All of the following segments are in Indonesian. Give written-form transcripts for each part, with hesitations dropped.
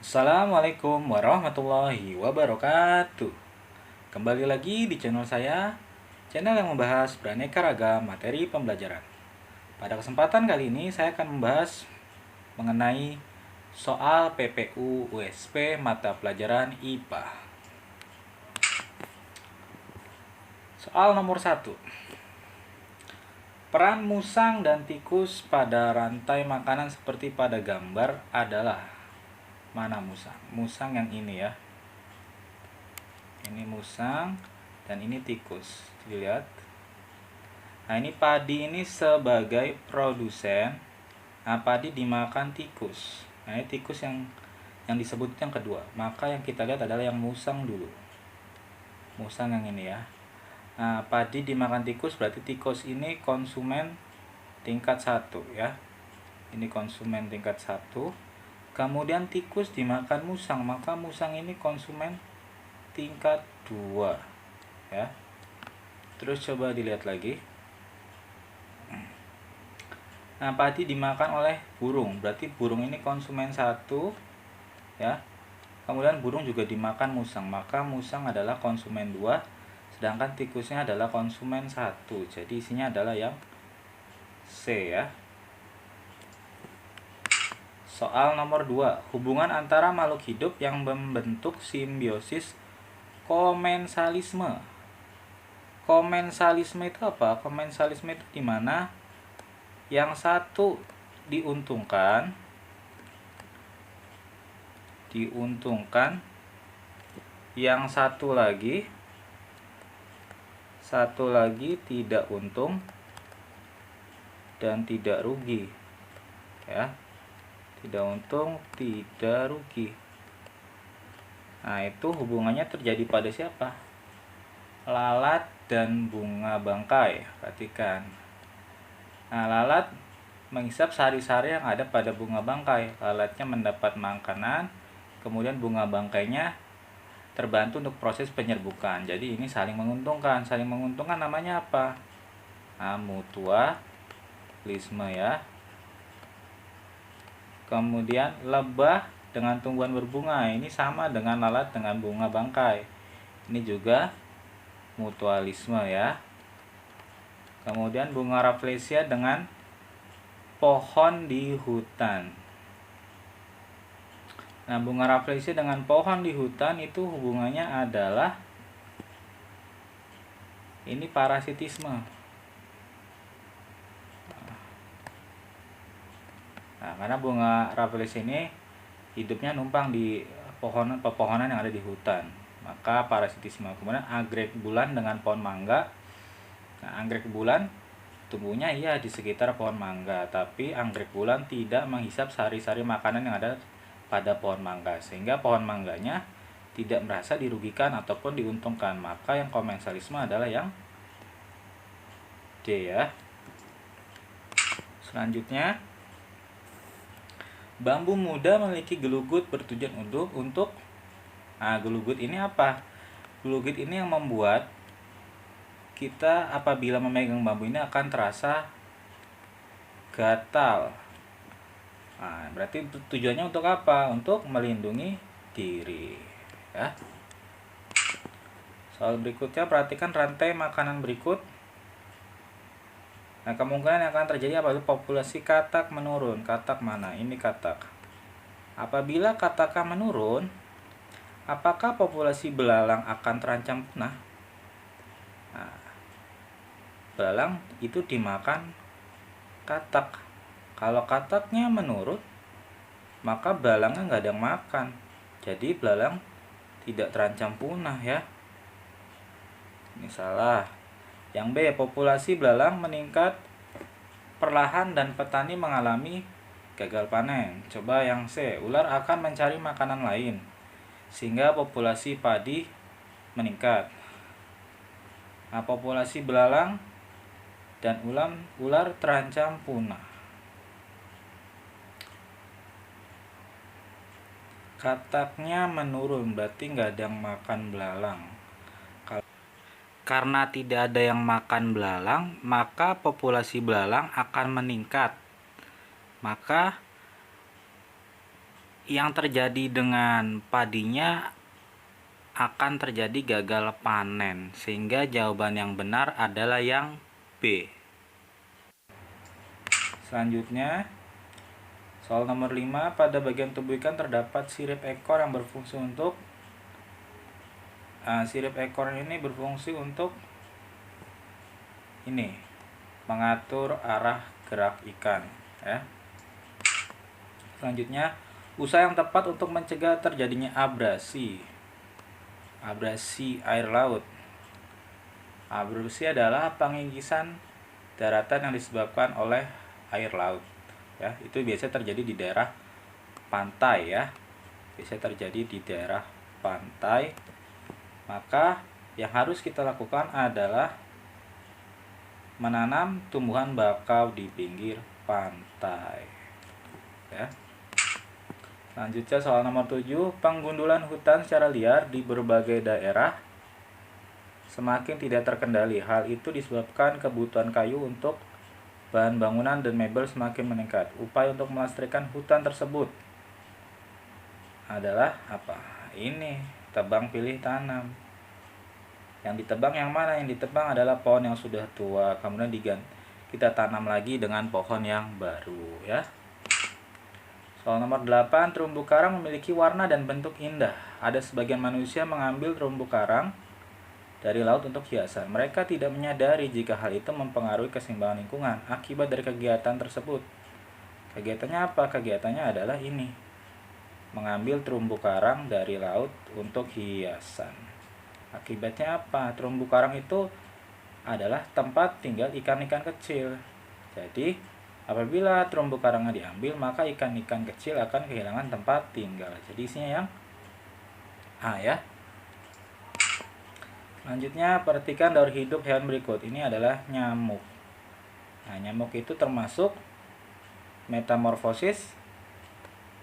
Assalamualaikum warahmatullahi wabarakatuh. Kembali lagi di channel saya, channel yang membahas beraneka ragam materi pembelajaran. Pada kesempatan kali ini saya akan membahas mengenai soal PPU USP mata pelajaran IPA. Soal nomor 1. Peran musang dan tikus pada rantai makanan seperti pada gambar adalah. Mana musang? Musang yang ini ya. Ini musang dan ini tikus. Dilihat. Nah, ini padi ini sebagai produsen. Nah, padi dimakan tikus. Nah, ini tikus yang disebut yang kedua. Maka yang kita lihat adalah yang musang dulu. Musang yang ini ya. Nah, padi dimakan tikus berarti tikus ini konsumen tingkat 1 ya. Ini konsumen tingkat 1. Kemudian tikus dimakan musang, maka musang ini konsumen tingkat 2 ya. Terus coba dilihat lagi. Nah, padi dimakan oleh burung, berarti burung ini konsumen 1 ya. Kemudian burung juga dimakan musang, maka musang adalah konsumen 2, sedangkan tikusnya adalah konsumen 1. Jadi isinya adalah yang C ya. Soal nomor 2. Hubungan antara makhluk hidup yang membentuk simbiosis komensalisme. Komensalisme itu apa? Komensalisme itu di mana yang satu diuntungkan, yang satu lagi tidak untung dan tidak rugi. Ya. Tidak untung, tidak rugi. Nah, itu hubungannya terjadi pada siapa? Lalat dan bunga bangkai. Perhatikan. Nah, lalat menghisap sari-sari yang ada pada bunga bangkai. Lalatnya mendapat makanan, kemudian bunga bangkainya terbantu untuk proses penyerbukan. Jadi ini saling menguntungkan. Saling menguntungkan namanya apa? Nah, mutualisme ya. Kemudian lebah dengan tumbuhan berbunga, ini sama dengan lalat dengan bunga bangkai. Ini juga mutualisme ya. Kemudian bunga rafflesia dengan pohon di hutan. Nah, bunga rafflesia dengan pohon di hutan itu hubungannya adalah ini parasitisme. Nah, karena bunga rafflesia ini hidupnya numpang di pepohonan yang ada di hutan, maka parasitisme. Kemudian anggrek bulan dengan pohon mangga. Nah, anggrek bulan tumbuhnya iya di sekitar pohon mangga, tapi anggrek bulan tidak menghisap sari-sari makanan yang ada pada pohon mangga, sehingga pohon mangganya tidak merasa dirugikan ataupun diuntungkan. Maka yang komensalisme adalah yang D ya. Selanjutnya, bambu muda memiliki gelugut bertujuan untuk gelugut ini apa? Gelugut ini yang membuat kita apabila memegang bambu ini akan terasa gatal. Nah, berarti tujuannya untuk apa? Untuk melindungi diri ya. Soal berikutnya, perhatikan rantai makanan berikut. Nah, kemungkinan yang akan terjadi apabila populasi katak menurun. Katak mana? Ini katak. Apabila katak menurun, apakah populasi belalang akan terancam punah? Nah, belalang itu dimakan katak. Kalau kataknya menurun, maka belalangnya nggak ada yang makan. Jadi belalang tidak terancam punah ya. Ini salah. Yang B, populasi belalang meningkat perlahan dan petani mengalami gagal panen. Coba yang C, ular akan mencari makanan lain sehingga populasi padi meningkat. Nah, populasi belalang dan ular terancam punah. Kataknya menurun, berarti nggak ada yang makan belalang. Karena tidak ada yang makan belalang, maka populasi belalang akan meningkat. Maka yang terjadi dengan padinya akan terjadi gagal panen, sehingga jawaban yang benar adalah yang B. Selanjutnya, soal nomor 5, pada bagian tubuh ikan terdapat sirip ekor yang berfungsi untuk sirip ekor ini berfungsi untuk ini, mengatur arah gerak ikan, ya. Selanjutnya, usaha yang tepat untuk mencegah terjadinya abrasi air laut. Abrasi adalah pengikisan daratan yang disebabkan oleh air laut, ya. Itu biasanya terjadi di daerah pantai, ya. Biasanya terjadi di daerah pantai. Maka yang harus kita lakukan adalah menanam tumbuhan bakau di pinggir pantai, ya. Selanjutnya soal nomor 7, penggundulan hutan secara liar di berbagai daerah semakin tidak terkendali. Hal itu disebabkan kebutuhan kayu untuk bahan bangunan dan mebel semakin meningkat. Upaya untuk melestarikan hutan tersebut adalah apa? Ini, tebang pilih tanam. Yang ditebang yang mana? Yang ditebang adalah pohon yang sudah tua, kemudian kita tanam lagi dengan pohon yang baru, ya. Soal nomor 8, terumbu karang memiliki warna dan bentuk indah. Ada sebagian manusia mengambil terumbu karang dari laut untuk hiasan. Mereka tidak menyadari jika hal itu mempengaruhi keseimbangan lingkungan akibat dari kegiatan tersebut. Kegiatannya apa? Kegiatannya adalah ini, mengambil terumbu karang dari laut untuk hiasan. Akibatnya apa? Terumbu karang itu adalah tempat tinggal ikan-ikan kecil. Jadi, apabila terumbu karangnya diambil, maka ikan-ikan kecil akan kehilangan tempat tinggal. Jadi isinya yang A, ya. Selanjutnya, perhatikan daur hidup hewan berikut. Ini adalah nyamuk. Nah, nyamuk itu termasuk metamorfosis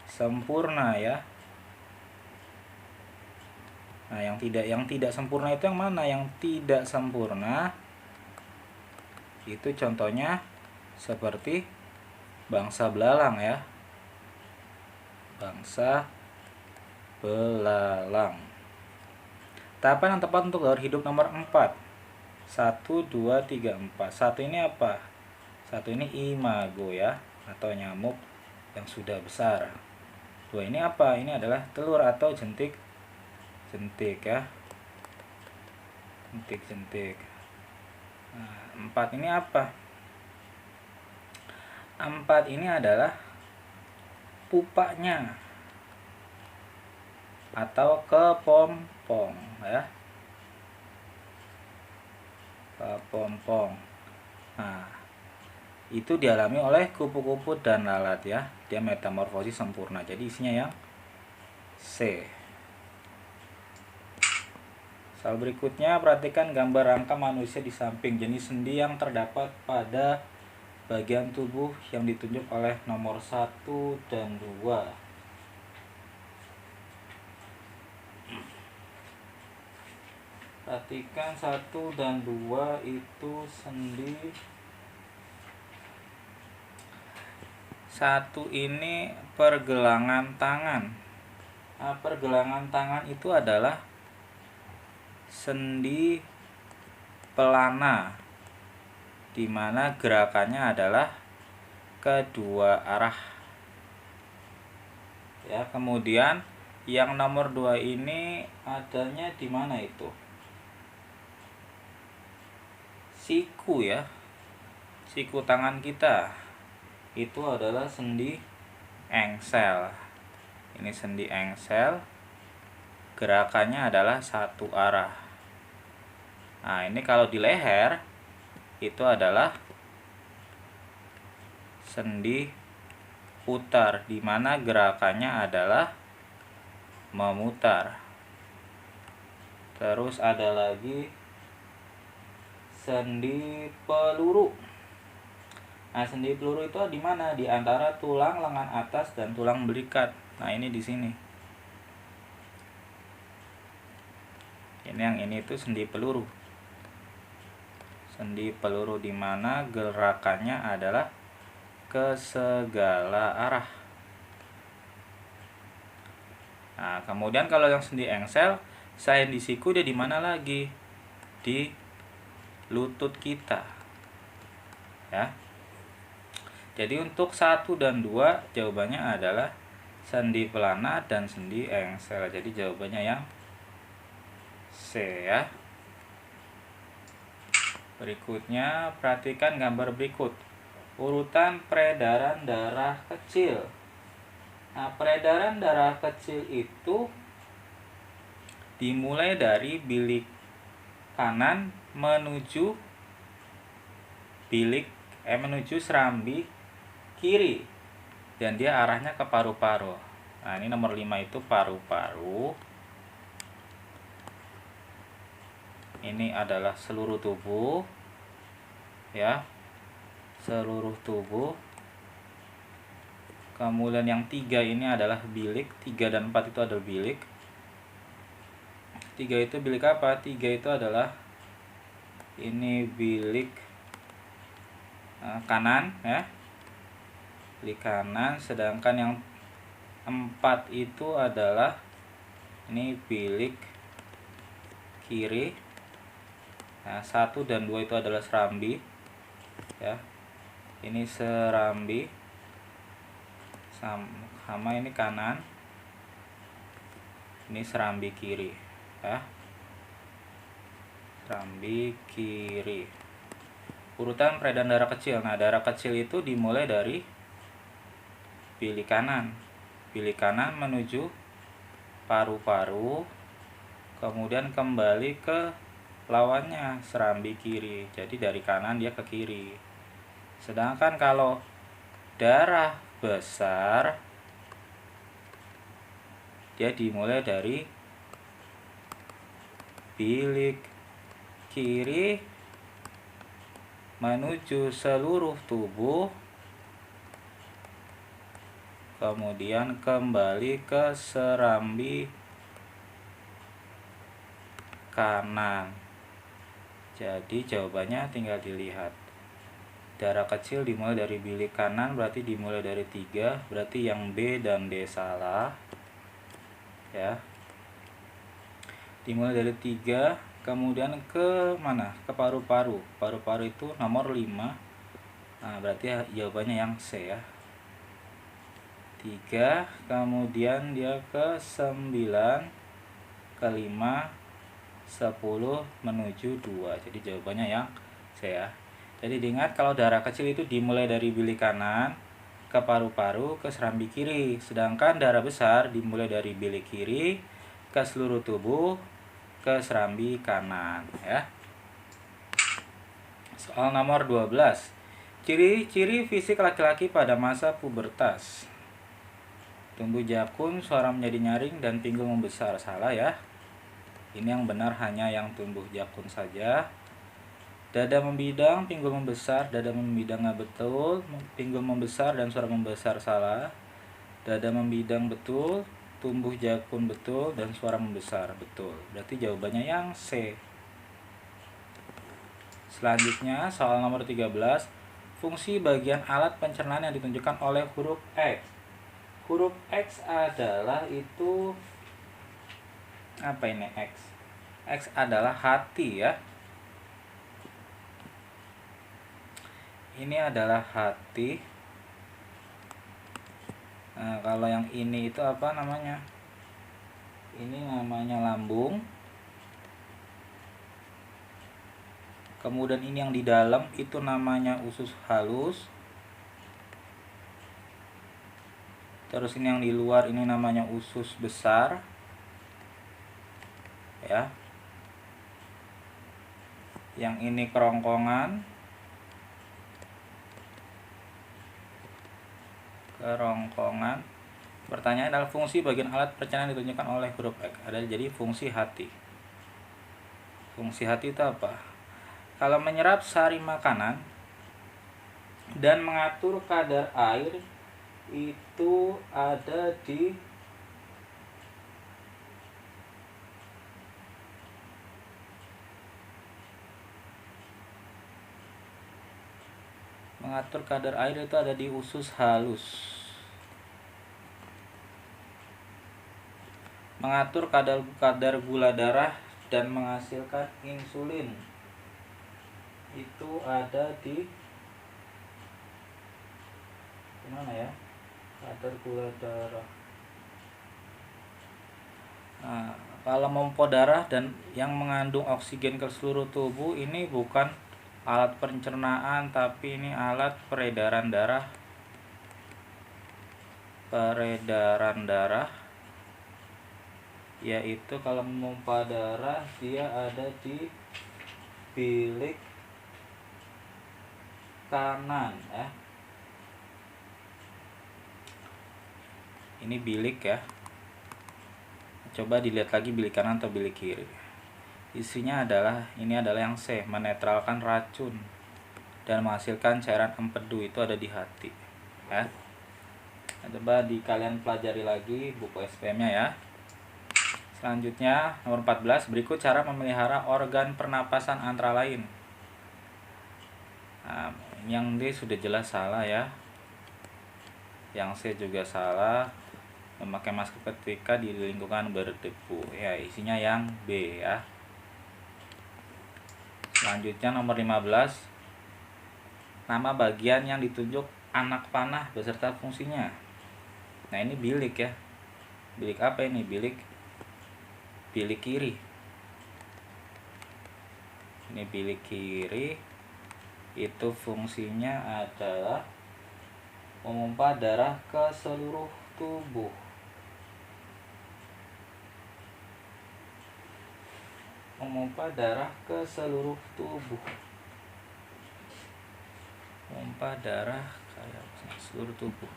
sempurna, ya. Nah, yang tidak sempurna itu yang mana? Yang tidak sempurna itu contohnya seperti bangsa belalang, ya. Bangsa belalang. Tahapan yang tepat untuk daur hidup nomor 4. 1, 2, 3, 4. 1 ini apa? 1 ini imago, ya, atau nyamuk yang sudah besar. 2 ini apa? Ini adalah telur atau jentik, ya. Jentik. Nah, 4 ini apa? 4 ini adalah pupanya atau kepompong, ya. Kepompong. Nah, itu dialami oleh kupu-kupu dan lalat, ya. Dia metamorfosis sempurna. Jadi isinya yang C. Soal berikutnya, perhatikan gambar rangka manusia di samping jenis sendi yang terdapat pada bagian tubuh yang ditunjuk oleh nomor 1 dan 2. Perhatikan 1 dan 2 itu sendi. 1 ini pergelangan tangan. Nah, pergelangan tangan itu adalah sendi pelana, di mana gerakannya adalah kedua arah, ya. Kemudian yang nomor 2 ini adanya di mana itu? Siku, ya. Siku tangan kita itu adalah sendi engsel. Ini sendi engsel, gerakannya adalah satu arah. Nah, ini kalau di leher itu adalah sendi putar, di mana gerakannya adalah memutar. Terus ada lagi sendi peluru. Nah, sendi peluru itu di mana? Di antara tulang lengan atas dan tulang belikat. Nah, ini di sini. Ini yang ini itu sendi peluru. Sendi peluru di mana gerakannya adalah ke segala arah. Nah, kemudian kalau yang sendi engsel, sin di siku dia di mana lagi? Di lutut kita. Ya. Jadi untuk 1 dan 2 jawabannya adalah sendi pelana dan sendi engsel. Jadi jawabannya yang C ya. Berikutnya, perhatikan gambar berikut. Urutan peredaran darah kecil. Nah, peredaran darah kecil itu dimulai dari bilik kanan menuju menuju serambi kiri, dan dia arahnya ke paru-paru. Nah, ini nomor 5 itu paru-paru. Ini adalah seluruh tubuh. Ya. Seluruh tubuh. Kemudian yang 3 ini adalah bilik. 3 dan 4 itu adalah bilik. 3 itu bilik apa? 3 itu adalah ini bilik kanan ya. Bilik kanan, sedangkan yang 4 itu adalah ini bilik kiri. Nah, 1 dan 2 itu adalah serambi ya. Ini serambi sama ini kanan. Ini serambi kiri ya. Serambi kiri. Urutan peredaran darah kecil. Nah, darah kecil itu dimulai dari bilik kanan. Bilik kanan menuju paru-paru, kemudian kembali ke lawannya, serambi kiri. Jadi dari kanan dia ke kiri. Sedangkan kalau darah besar, dia dimulai dari bilik kiri menuju seluruh tubuh, kemudian kembali ke serambi kanan. Jadi jawabannya tinggal dilihat. Darah kecil dimulai dari bilik kanan, berarti dimulai dari 3, berarti yang B dan D salah. Ya. Dimulai dari 3, kemudian ke mana? Ke paru-paru. Paru-paru itu nomor 5. Nah, berarti jawabannya yang C ya. 3, kemudian dia ke 9, ke 5, 10 menuju 2. Jadi jawabannya yang C ya. Jadi diingat kalau darah kecil itu dimulai dari bilik kanan ke paru-paru ke serambi kiri, sedangkan darah besar dimulai dari bilik kiri ke seluruh tubuh ke serambi kanan ya. Soal nomor 12. Ciri-ciri fisik laki-laki pada masa pubertas. Tumbuh jakun, suara menjadi nyaring, dan pinggul membesar. Salah ya. Ini yang benar hanya yang tumbuh jakun saja. Dada membidang, pinggul membesar. Dada membidang nggak betul. Pinggul membesar dan suara membesar salah. Dada membidang betul. Tumbuh jakun betul. Dan suara membesar betul. Berarti jawabannya yang C. Selanjutnya soal nomor 13. Fungsi bagian alat pencernaan yang ditunjukkan oleh huruf X. Huruf X adalah itu apa ini X? X adalah hati ya. Ini adalah hati. Nah, kalau yang ini itu apa namanya? Ini namanya lambung. Kemudian ini yang di dalam itu namanya usus halus. Terus ini yang di luar ini namanya usus besar. Ya. Yang ini kerongkongan. Pertanyaan adalah fungsi bagian alat pencernaan ditunjukkan oleh huruf X. Ada jadi fungsi hati. Fungsi hati itu apa? Kalau menyerap sari makanan dan mengatur kadar air itu ada di usus halus. mengatur kadar gula darah dan menghasilkan insulin. Itu ada di mana ya? Kadar gula darah. Nah, kalau memompa darah dan yang mengandung oksigen ke seluruh tubuh ini bukan alat pencernaan, tapi ini alat peredaran darah. Yaitu kalau memompa darah dia ada di bilik kanan ya. Ini bilik ya. Coba dilihat lagi bilik kanan atau bilik kiri. Isinya ini adalah yang C, menetralkan racun dan menghasilkan cairan empedu, itu ada di hati ya. Nah, coba kalian pelajari lagi buku SPM-nya ya. Selanjutnya nomor 14, berikut cara memelihara organ pernapasan antara lain. Nah, yang D sudah jelas salah ya. Yang C juga salah. Memakai masker ketika di lingkungan berdebu ya, isinya yang B ya. Selanjutnya nomor 15, nama bagian yang ditunjuk anak panah beserta fungsinya. Nah, ini bilik ya. Bilik apa ini? Bilik kiri. Ini bilik kiri. Itu fungsinya adalah memompa darah ke seluruh tubuh. Memompa darah ke seluruh tubuh. Memompa darah ke seluruh tubuh.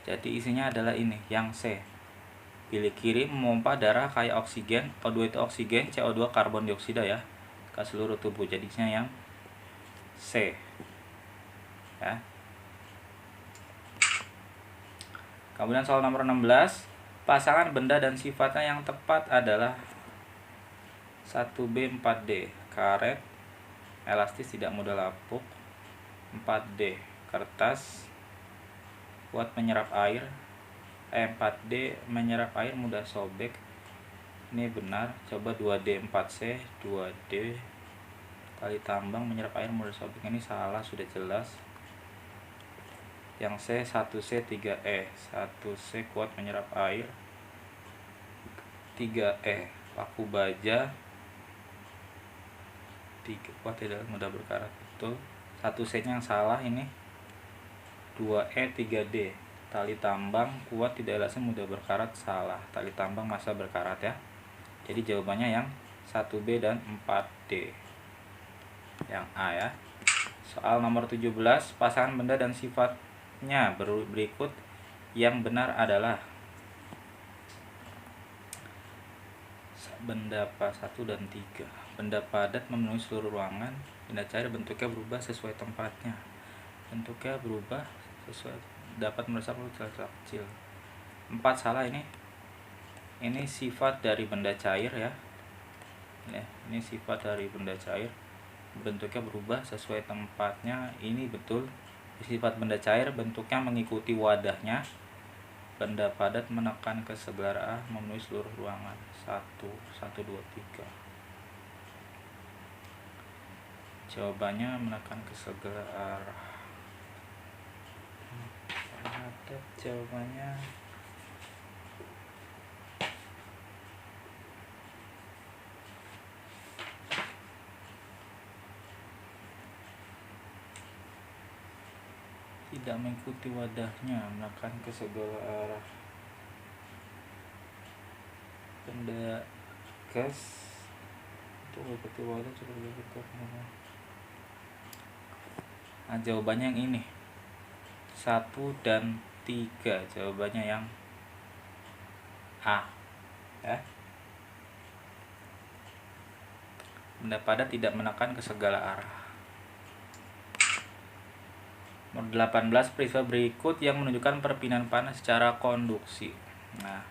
Jadi isinya adalah ini, yang C. Bilik kiri memompa darah kayak oksigen, O2 itu oksigen, CO2 karbon dioksida ya, ke seluruh tubuh. Jadi isinya yang C. Ya. Kemudian soal nomor 16, pasangan benda dan sifatnya yang tepat adalah 1B 4D, karet, elastis tidak mudah lapuk. 4D, kertas, kuat menyerap air. 4D, menyerap air mudah sobek. Ini benar. Coba 2D 4C, 2D, tali tambang menyerap air mudah sobek. Ini salah, sudah jelas. Yang C 1C 3E, 1C kuat menyerap air. 3E, paku baja. 3 kuat tidak mudah berkarat, betul. 1C nya yang salah ini. 2E 3D, tali tambang kuat tidak elastis mudah berkarat, salah. Tali tambang masa berkarat ya. Jadi jawabannya yang 1B dan 4D, yang A ya. Soal nomor 17, pasangan benda dan sifatnya berikut yang benar adalah benda 1 dan 3. Benda padat memenuhi seluruh ruangan. Benda cair bentuknya berubah sesuai tempatnya. Bentuknya berubah sesuai dapat meresap celah kecil. 4 salah ini. Ini sifat dari benda cair ya. Ini sifat dari benda cair. Bentuknya berubah sesuai tempatnya. Ini betul. Sifat benda cair bentuknya mengikuti wadahnya. Benda padat menekan ke sebelah arah memenuhi seluruh ruangan. 1, 2, 3. Jawabannya menekan ke segala arah. Padat jawabannya. Tidak mengikuti wadahnya, menekan ke segala arah. Benda gas itu mengikuti wadah cukup lebih. Nah, jawabannya yang ini 1 dan 3, jawabannya yang A ya. Benda padat tidak menekan ke segala arah. Nomor 18, peristiwa berikut yang menunjukkan perpindahan panas secara konduksi. Nah,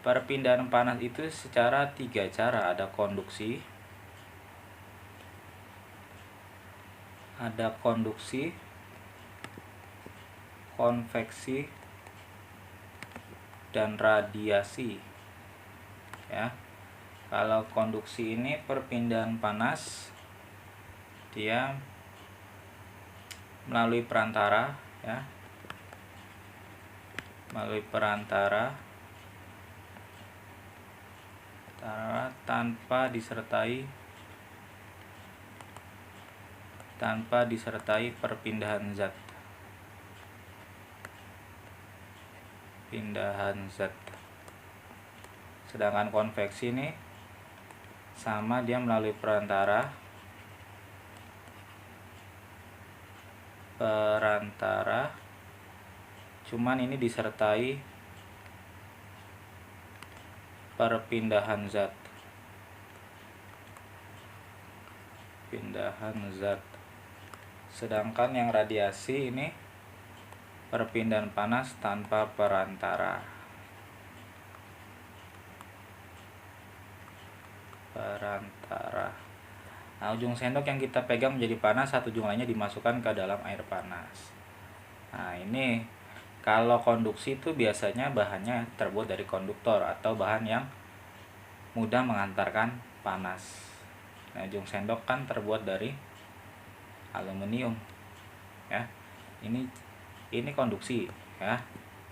perpindahan panas itu secara 3 cara. Ada konduksi, konveksi, dan radiasi. ya. Kalau konduksi ini perpindahan panas dia melalui perantara, ya, melalui perantara tanpa disertai perpindahan zat. Sedangkan konveksi ini sama, dia melalui perantara cuman ini disertai perpindahan zat. Sedangkan yang radiasi ini perpindahan panas tanpa perantara. Nah, ujung sendok yang kita pegang menjadi panas, satu ujung lainnya dimasukkan ke dalam air panas. Nah, ini kalau konduksi itu biasanya bahannya terbuat dari konduktor atau bahan yang mudah mengantarkan panas. Nah, ujung sendok kan terbuat dari aluminium, ya. Ini konduksi, ya.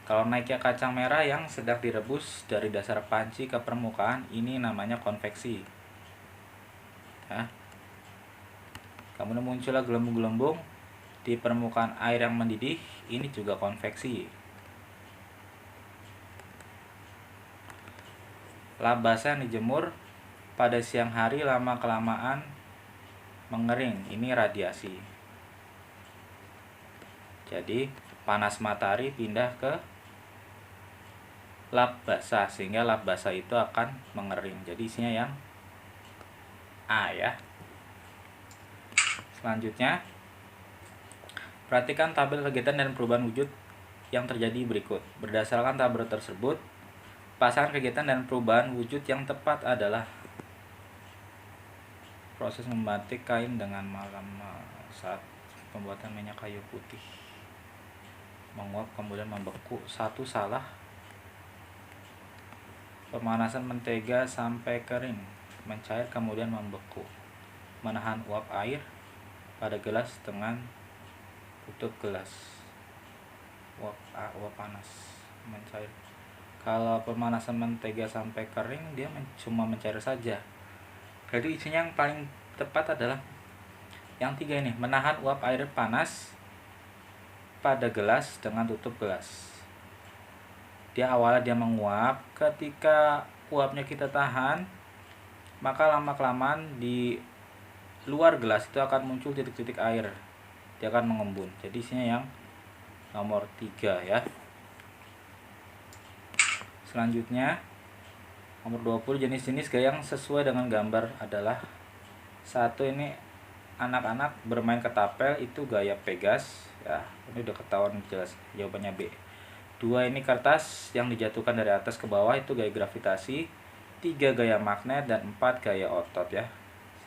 Kalau naiknya kacang merah yang sedang direbus dari dasar panci ke permukaan, ini namanya konveksi, ya. Kemudian muncullah gelembung-gelembung di permukaan air yang mendidih, ini juga konveksi. Lap basah yang dijemur pada siang hari lama-kelamaan mengering, ini radiasi. Jadi panas matahari pindah ke lap basah sehingga lap basah itu akan mengering. Jadi isinya yang A, ya. Selanjutnya, perhatikan tabel kegiatan dan perubahan wujud yang terjadi berikut. Berdasarkan tabel tersebut, pasangan kegiatan dan perubahan wujud yang tepat adalah proses membatik kain dengan malam saat pembuatan minyak kayu putih, menguap kemudian membeku. 1 salah. Pemanasan mentega sampai kering, mencair kemudian membeku. Menahan uap air pada gelas dengan tutup gelas. Uap panas, mencair. Kalau pemanasan mentega sampai kering, dia cuma mencair saja. Jadi isinya yang paling tepat adalah yang 3 ini, menahan uap air panas pada gelas dengan tutup gelas. Awalnya dia menguap, ketika uapnya kita tahan, maka lama-kelamaan di luar gelas itu akan muncul titik-titik air, dia akan mengembun. Jadi isinya yang nomor 3, ya. Selanjutnya nomor 20, jenis-jenis gaya yang sesuai dengan gambar adalah 1, ini anak-anak bermain ketapel, itu gaya Pegas, ya. Ini udah ketahuan jelas, jawabannya B. 2, ini kertas yang dijatuhkan dari atas ke bawah, itu gaya gravitasi. 3, gaya magnet. Dan 4, gaya otot, ya.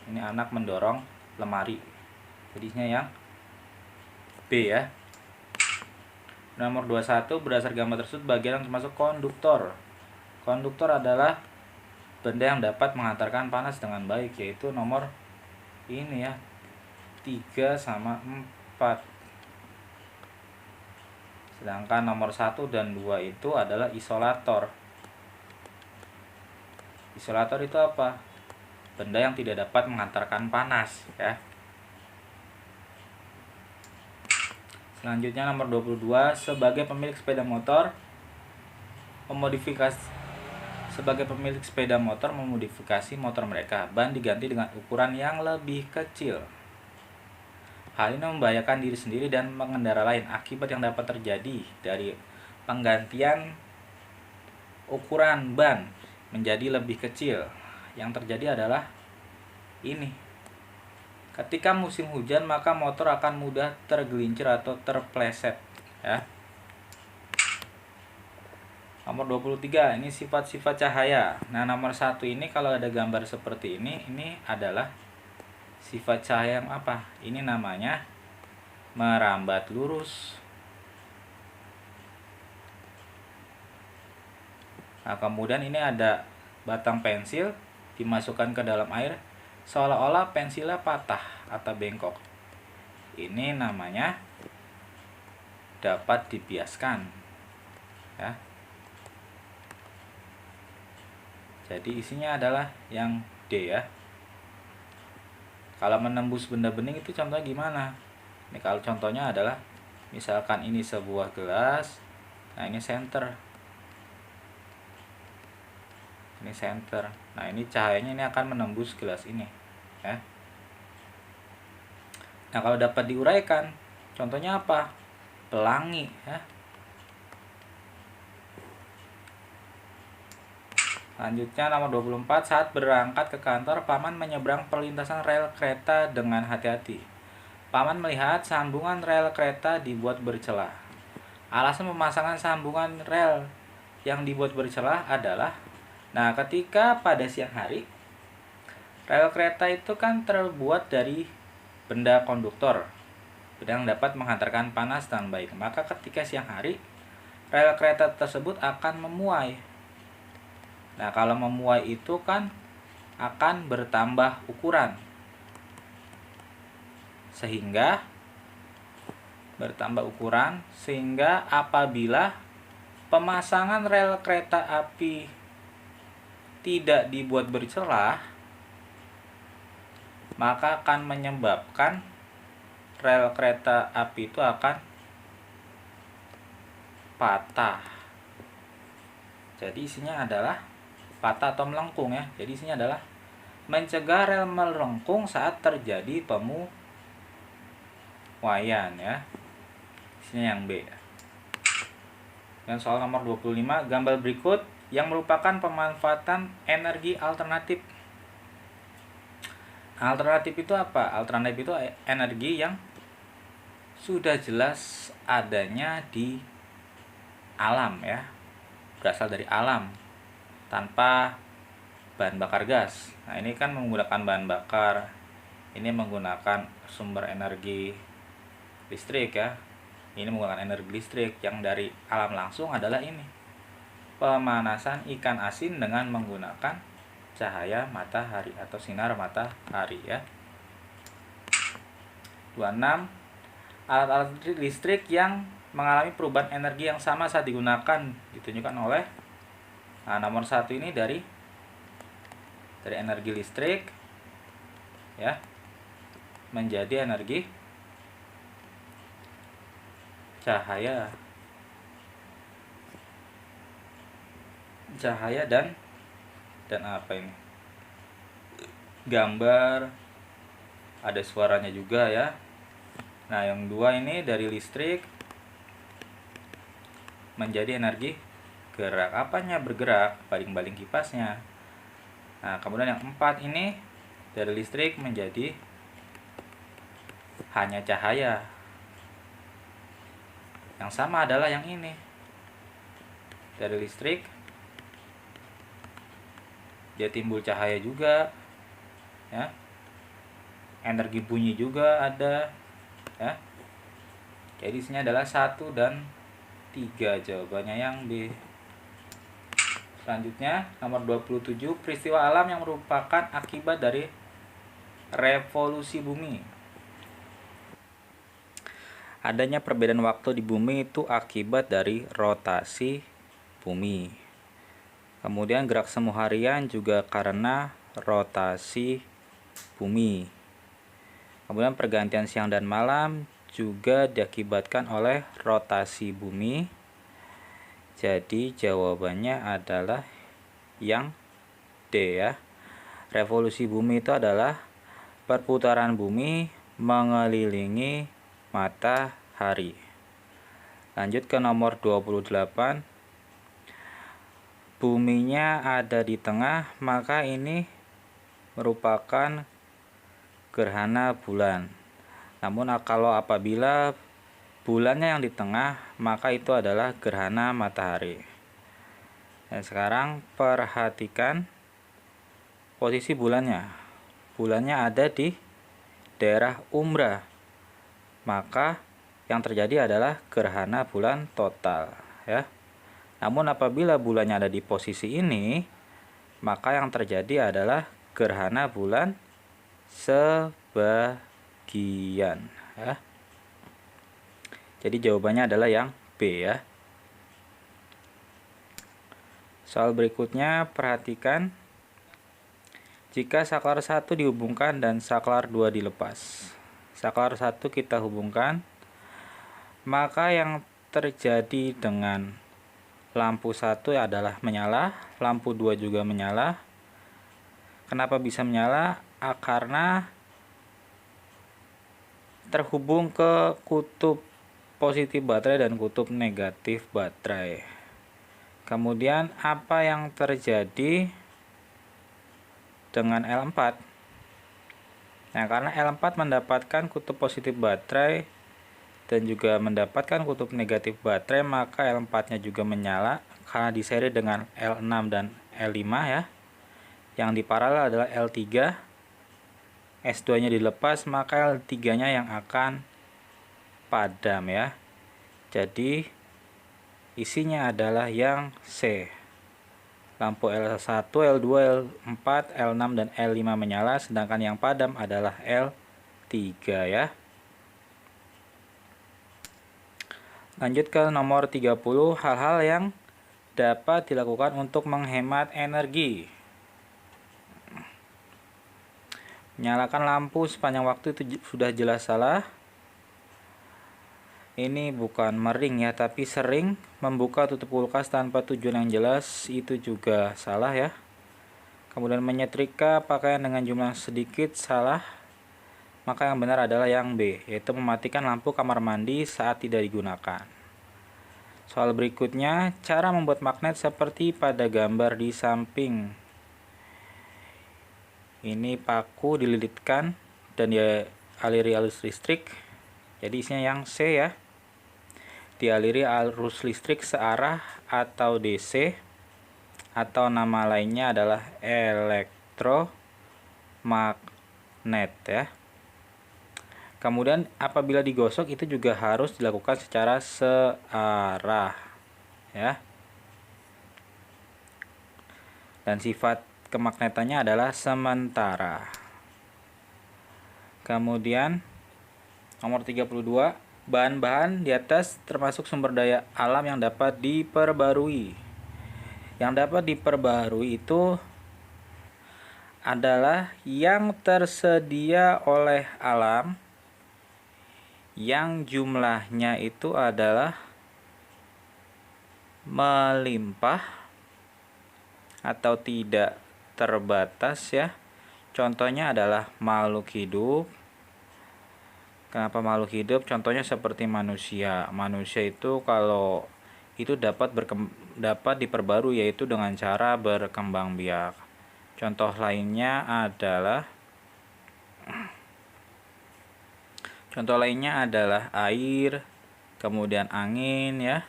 Ini anak mendorong lemari, jadinya yang B, ya. Nomor 21, berdasar gambar tersebut bagian yang termasuk konduktor. Konduktor adalah benda yang dapat mengantarkan panas dengan baik, yaitu nomor ini, ya, 3 sama 4. Sedangkan nomor 1 dan 2 itu adalah isolator. Isolator itu apa? Benda yang tidak dapat mengantarkan panas, ya. Selanjutnya nomor 22, sebagai pemilik sepeda motor memodifikasi motor mereka, ban diganti dengan ukuran yang lebih kecil. Hal ini membahayakan diri sendiri dan pengendara lain. Akibat yang dapat terjadi dari penggantian ukuran ban menjadi lebih kecil, yang terjadi adalah ini. Ketika musim hujan, maka motor akan mudah tergelincir atau terpleset, ya. Nomor 23, ini sifat-sifat cahaya. Nah, nomor 1 ini kalau ada gambar seperti ini adalah sifat cahaya yang apa? Ini namanya merambat lurus. Nah, kemudian ini ada batang pensil dimasukkan ke dalam air seolah-olah pensilnya patah atau bengkok. Ini namanya dapat dibiaskan, ya. Jadi isinya adalah yang D, ya. Kalau menembus benda bening itu contohnya gimana? Ini kalau contohnya adalah misalkan ini sebuah gelas. Nah, ini center. Ini center. Nah, ini cahayanya ini akan menembus gelas ini, ya. Nah, kalau dapat diuraikan, contohnya apa? Pelangi, ya. Selanjutnya nomor 24, saat berangkat ke kantor, Paman menyeberang perlintasan rel kereta dengan hati-hati. Paman melihat sambungan rel kereta dibuat bercelah. Alasan pemasangan sambungan rel yang dibuat bercelah adalah, nah, ketika pada siang hari, rel kereta itu kan terbuat dari benda konduktor yang dapat menghantarkan panas dengan baik. Maka ketika siang hari, rel kereta tersebut akan memuai. Nah, kalau memuai itu kan akan bertambah ukuran. Sehingga apabila pemasangan rel kereta api tidak dibuat bercelah, maka akan menyebabkan rel kereta api itu akan patah. Jadi isinya adalah patah atau melengkung, ya. Jadi isinya adalah mencegah rel melengkung saat terjadi pemuaian, ya. Isinya yang B. Dan soal nomor 25, gambar berikut yang merupakan pemanfaatan energi alternatif. Alternatif itu apa? Alternatif itu energi yang sudah jelas adanya di alam, ya. Berasal dari alam tanpa bahan bakar gas. Nah, ini kan menggunakan bahan bakar. Ini menggunakan sumber energi listrik, ya. Ini menggunakan energi listrik yang dari alam langsung adalah ini. Pemanasan ikan asin dengan menggunakan cahaya matahari atau sinar matahari, ya. 26. Alat-alat listrik yang mengalami perubahan energi yang sama saat digunakan ditunjukkan oleh, nah, nomor 1 ini dari energi listrik, ya, menjadi energi cahaya dan apa ini, gambar, ada suaranya juga, ya. Nah, yang 2 ini dari listrik menjadi energi gerak. Apanya bergerak? Baling-baling kipasnya. Nah, kemudian yang 4 ini dari listrik menjadi hanya cahaya. Yang sama adalah yang ini. Dari listrik dia timbul cahaya juga, ya. Energi bunyi juga ada, ya. Jadi isinya adalah 1 dan 3. Jawabannya yang B. Selanjutnya nomor 27, peristiwa alam yang merupakan akibat dari revolusi bumi. Adanya perbedaan waktu di bumi itu akibat dari rotasi bumi. Kemudian gerak semu harian juga karena rotasi bumi. Kemudian pergantian siang dan malam juga diakibatkan oleh rotasi bumi. Jadi jawabannya adalah yang D, ya. Revolusi bumi itu adalah perputaran bumi mengelilingi matahari. Lanjut ke nomor 28. Buminya ada di tengah, maka ini merupakan gerhana bulan. Namun kalau apabila bulannya yang di tengah, maka itu adalah gerhana matahari. Dan sekarang perhatikan posisi bulannya. Bulannya ada di daerah umbra. Maka yang terjadi adalah gerhana bulan total, ya. Namun apabila bulannya ada di posisi ini, maka yang terjadi adalah gerhana bulan sebagian ya. Jadi jawabannya adalah yang B ya. Soal berikutnya, perhatikan jika saklar 1 dihubungkan dan saklar 2 dilepas. Saklar 1 kita hubungkan, maka yang terjadi dengan lampu 1 adalah menyala, lampu 2 juga menyala. Kenapa bisa menyala? Karena terhubung ke kutub positif baterai dan kutub negatif baterai. Kemudian apa yang terjadi dengan L4? Nah, karena L4 mendapatkan kutub positif baterai dan juga mendapatkan kutub negatif baterai, maka L4-nya juga menyala karena diseri dengan L6 dan L5 ya. Yang di paralel adalah L3. S2-nya dilepas, maka L3-nya yang akan padam ya. Jadi isinya adalah yang C. Lampu L1, L2, L4, L6, dan L5 menyala, sedangkan yang padam adalah L3 ya. Lanjut ke nomor 30, hal-hal yang dapat dilakukan untuk menghemat energi. Menyalakan lampu sepanjang waktu itu sudah jelas salah. Ini bukan mering ya, tapi sering membuka tutup kulkas tanpa tujuan yang jelas, itu juga salah ya. Kemudian menyetrika pakaian dengan jumlah sedikit, salah. Maka yang benar adalah yang B, yaitu mematikan lampu kamar mandi saat tidak digunakan. Soal berikutnya, cara membuat magnet seperti pada gambar di samping. Ini paku dililitkan dan dialiri arus listrik. Jadi isinya yang C ya. Dialiri arus listrik searah atau DC, atau nama lainnya adalah elektromagnet ya. Kemudian apabila digosok itu juga harus dilakukan secara searah ya. Dan sifat kemagnetannya adalah sementara. Kemudian nomor 32, bahan-bahan di atas termasuk sumber daya alam yang dapat diperbarui. Yang dapat diperbarui itu adalah yang tersedia oleh alam, yang jumlahnya itu adalah melimpah atau tidak terbatas ya. Contohnya adalah makhluk hidup. Kenapa makhluk hidup? Contohnya seperti manusia. Manusia itu kalau itu dapat diperbarui, yaitu dengan cara berkembang biak. Contoh lainnya adalah air, kemudian angin ya.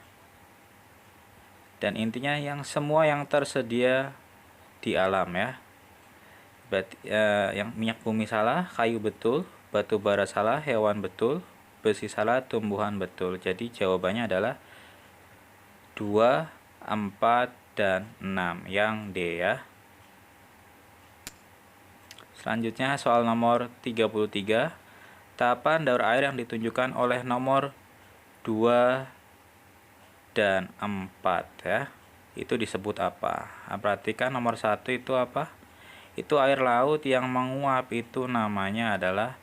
Dan intinya yang semua yang tersedia di alam ya. Berarti yang minyak bumi salah, kayu betul, batu bara salah, hewan betul, besi salah, tumbuhan betul. Jadi jawabannya adalah 2, 4, dan 6 yang D ya. Selanjutnya soal nomor 33, tahapan daur air yang ditunjukkan oleh nomor 2 dan 4 ya. Itu disebut apa? Nah, perhatikan nomor 1 itu apa? Itu air laut yang menguap, itu namanya adalah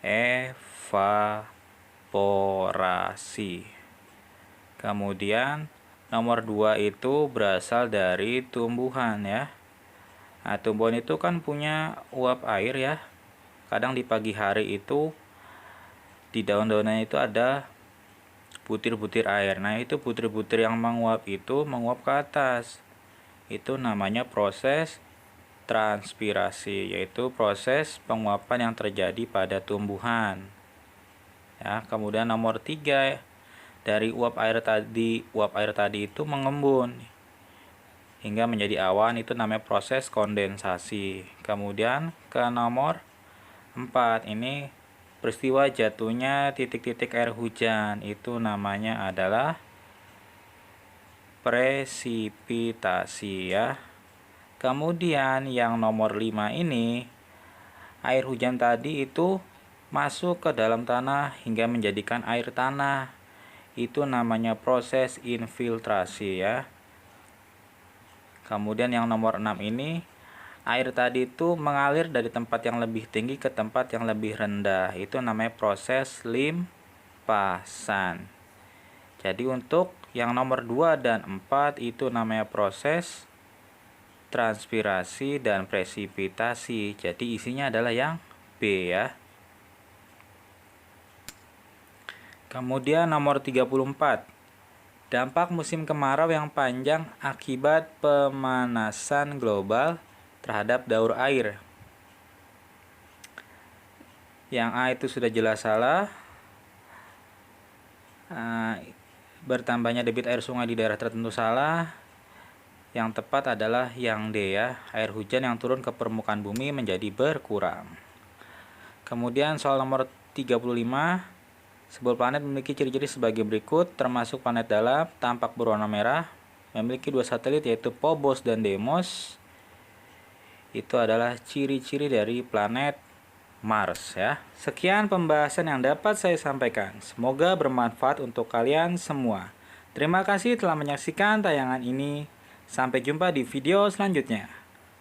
evaporasi. Kemudian nomor 2 itu berasal dari tumbuhan ya. Nah, tumbuhan itu kan punya uap air ya. Kadang di pagi hari itu di daun-daunnya itu ada butir-butir air. Nah, itu butir-butir yang menguap itu menguap ke atas. Itu namanya proses transpirasi, yaitu proses penguapan yang terjadi pada tumbuhan. Ya, kemudian nomor 3, dari uap air tadi itu mengembun hingga menjadi awan, itu namanya proses kondensasi. Kemudian ke nomor 4, ini peristiwa jatuhnya titik-titik air hujan, itu namanya adalah presipitasi ya. Kemudian yang nomor 5 ini, air hujan tadi itu masuk ke dalam tanah hingga menjadikan air tanah. Itu namanya proses infiltrasi ya. Kemudian yang nomor 6 ini, air tadi itu mengalir dari tempat yang lebih tinggi ke tempat yang lebih rendah. Itu namanya proses limpasan. Jadi untuk yang nomor 2 dan 4 itu namanya proses transpirasi dan presipitasi. Jadi isinya adalah yang B ya. Kemudian nomor 34. Dampak musim kemarau yang panjang akibat pemanasan global terhadap daur air. Yang A itu sudah jelas salah. Bertambahnya debit air sungai di daerah tertentu salah. Yang tepat adalah yang D ya. Air hujan yang turun ke permukaan bumi menjadi berkurang. Kemudian soal nomor 35. Sebuah planet memiliki ciri-ciri sebagai berikut, termasuk planet dalam, tampak berwarna merah, memiliki 2 satelit yaitu Phobos dan Deimos. Itu adalah ciri-ciri dari planet Mars ya. Sekian pembahasan yang dapat saya sampaikan. Semoga bermanfaat untuk kalian semua. Terima kasih telah menyaksikan tayangan ini. Sampai jumpa di video selanjutnya.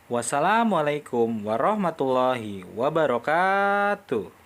Wassalamualaikum warahmatullahi wabarakatuh.